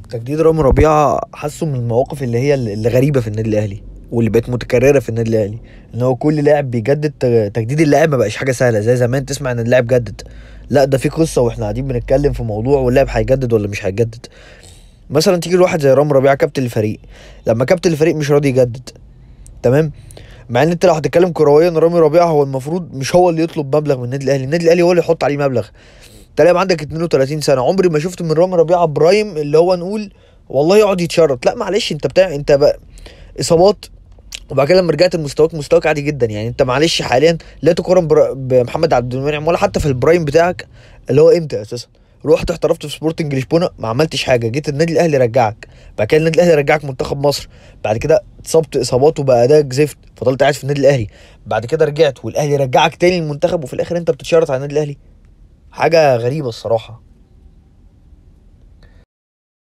تجديد رامي ربيعة حاسه من المواقف اللي هي اللي غريبة في النادي الأهلي، واللي بقت متكررة في النادي الأهلي. إن هو كل لاعب بيجدد، تجديد اللاعب ما بقاش حاجة سهلة زي زمان تسمع إن اللاعب جدد. لا، ده في قصة واحنا قاعدين بنتكلم في موضوع واللاعب هيجدد ولا مش هيجدد. مثلا تيجي لواحد زي رامي ربيعة كابتن الفريق، لما كابتن الفريق مش راضي يجدد، تمام. مع ان انت لو هتتكلم كرويا رامي ربيعة هو المفروض مش هو اللي يطلب مبلغ من النادي الأهلي، النادي الأهلي هو اللي يحط عليه مبلغ. انت لاعب عندك 32 سنه، عمري ما شفت من رامي ربيعه برايم اللي هو نقول والله يقعد يتشرط. لا معلش، انت بتاع انت بقى اصابات، وبعد كده لما رجعت مستواك عادي جدا. يعني انت معلش حاليا لا تقارن بمحمد عبد المنعم، ولا حتى في البرايم بتاعك اللي هو امتى اساسا. رحت احترفت في سبورتنج لشبونه ما عملتش حاجه، جيت النادي الاهلي رجعك، بعد كده النادي الاهلي رجعك منتخب مصر، بعد كده اتصبت اصابات وبقى اداك زفت فضلت قاعد في النادي الاهلي، بعد كده رجعت والاهلي رجعك تاني المنتخب، وفي الاخر انت بتتشرط على النادي الاهلي. حاجه غريبه الصراحه.